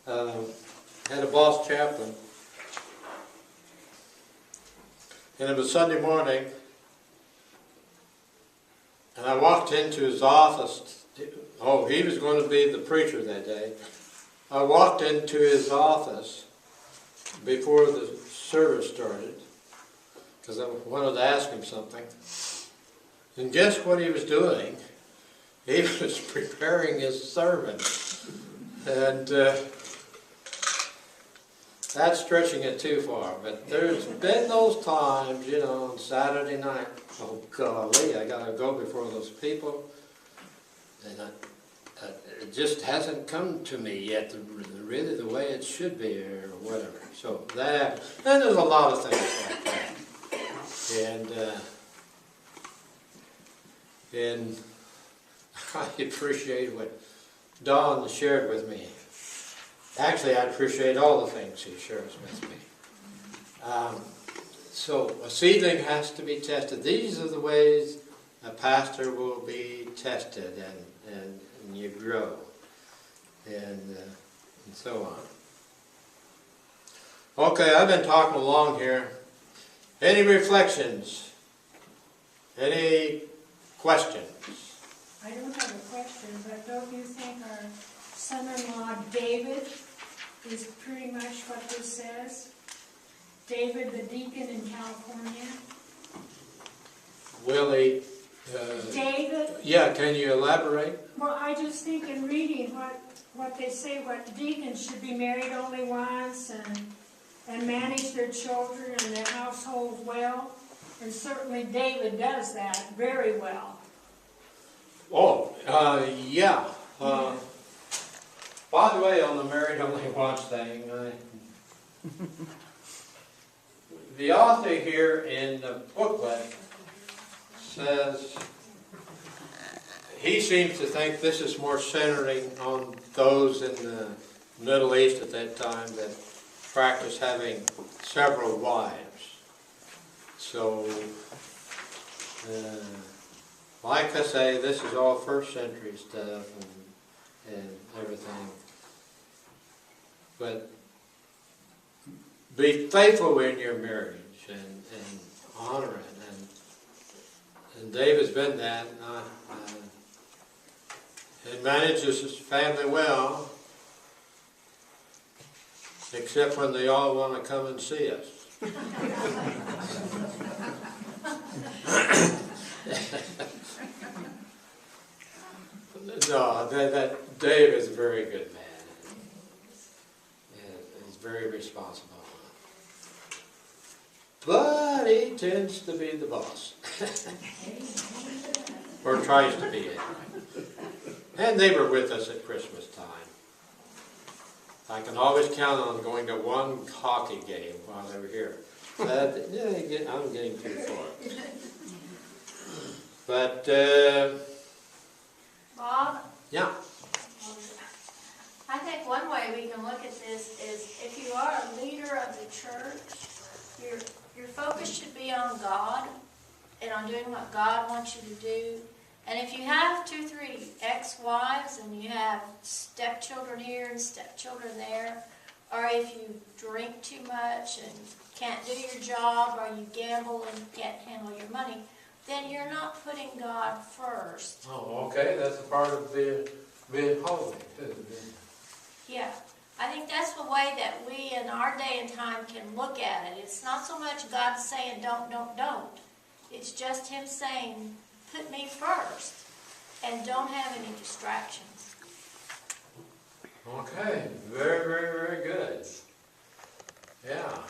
had a boss chaplain, and it was Sunday morning, and I walked into his office. Oh, he was going to be the preacher that day. I walked into his office before the service started, because I wanted to ask him something. And guess what he was doing? He was preparing his sermon. And that's stretching it too far. But there's been those times, you know, on Saturday night, oh golly, I got to go before those people. And it just hasn't come to me yet, really the way it should be or whatever. So that, and there's a lot of things like that. And I appreciate what Don shared with me. Actually, I appreciate all the things he shares with me. So a seedling has to be tested. These are the ways a pastor will be tested and you grow and so on. Okay, I've been talking along here. Any reflections? Any questions? I don't have a question, but don't you think our son-in-law David is pretty much what this says? David the deacon in California? Willie. David? Yeah, can you elaborate? Well, I just think in reading what they say, what deacons should be married only once and manage their children and their household well. And certainly David does that very well. Oh, yeah. By the way, on the married only once thing, the author here in the booklet says he seems to think this is more centering on those in the Middle East at that time that practice having several wives. So, like I say, this is all first century stuff and everything. But be faithful in your marriage and honor it. And David's been that. He manages his family well, except when they all want to come and see us. No, that Dave is a very good man. He's very responsible. But he tends to be the boss. Or tries to be anyway. And they were with us at Christmas time. I can always count on going to one hockey game while they were here. But I'm getting too far. But, Bob? yeah. I think one way we can look at this is if you are a leader of the church, your focus should be on God and on doing what God wants you to do. And if you have 2, 3 ex-wives and you have stepchildren here and stepchildren there, or if you drink too much and can't do your job, or you gamble and can't handle your money, then you're not putting God first. Oh, okay. That's a part of being holy. Yeah. I think that's the way that we in our day and time can look at it. It's not so much God saying don't. It's just Him saying, put me first and don't have any distractions. Okay. Very, very, very good. Yeah.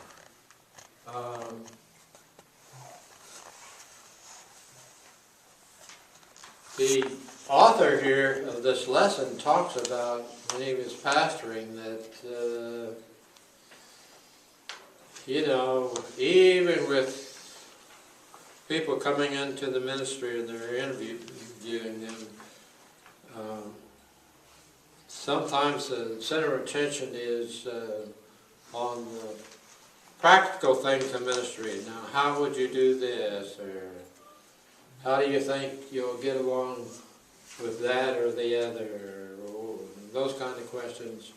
The author here of this lesson talks about when he was pastoring that, you know, even with people coming into the ministry and they're interviewing them, sometimes the center of attention is on the practical things in ministry. Now, how would you do this? Or how do you think you'll get along with that or the other? Or those kind of questions,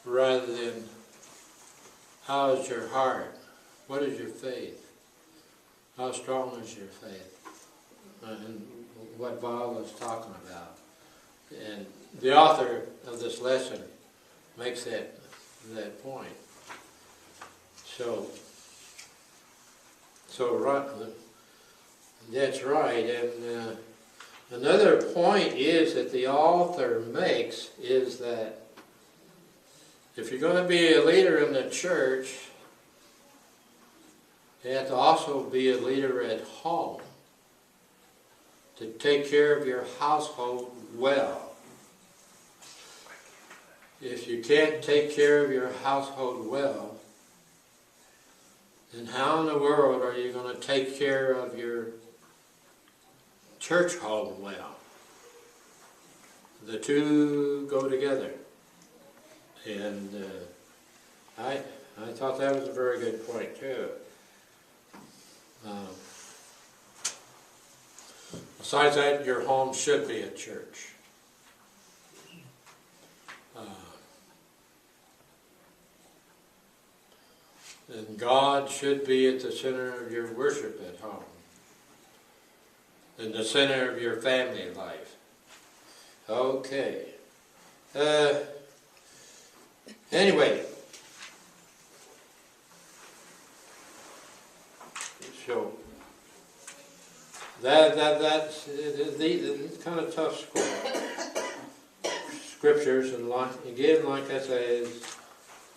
rather than how is your heart? What is your faith? How strong is your faith? And what Val was talking about. And the author of this lesson makes that point. So right, that's right. And another point is that the author makes is that if you're going to be a leader in the church, you have to also be a leader at home, to take care of your household well. If you can't take care of your household well, then how in the world are you going to take care of your church home well? The two go together. And I thought that was a very good point too. Besides that, your home should be a church. And God should be at the center of your worship at home, in the center of your family life. Okay. Anyway, so that's kind of tough scriptures, and like I say, is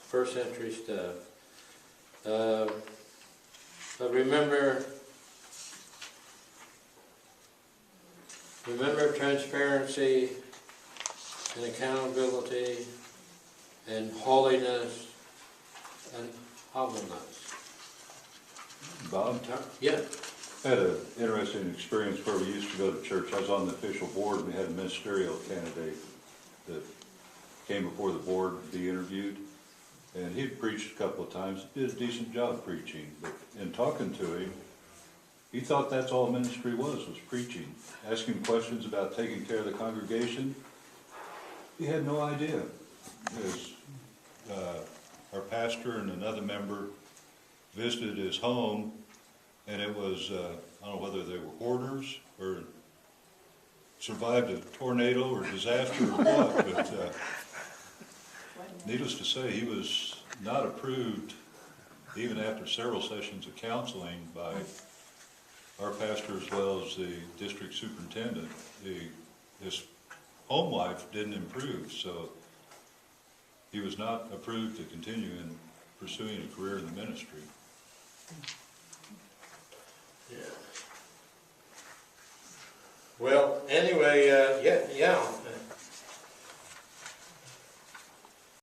first century stuff. But remember transparency and accountability and holiness and humbleness. Bob? Yeah. I had an interesting experience where we used to go to church. I was on the official board, and we had a ministerial candidate that came before the board to be interviewed. And he'd preached a couple of times, did a decent job preaching, but in talking to him, he thought that's all ministry was preaching. Asking him questions about taking care of the congregation, he had no idea. Because our pastor and another member visited his home, and it was, I don't know whether they were hoarders or survived a tornado or disaster or what, but needless to say, he was not approved, even after several sessions of counseling, by our pastor as well as the district superintendent. His home life didn't improve, so he was not approved to continue in pursuing a career in the ministry. Yeah. Well, anyway, yeah.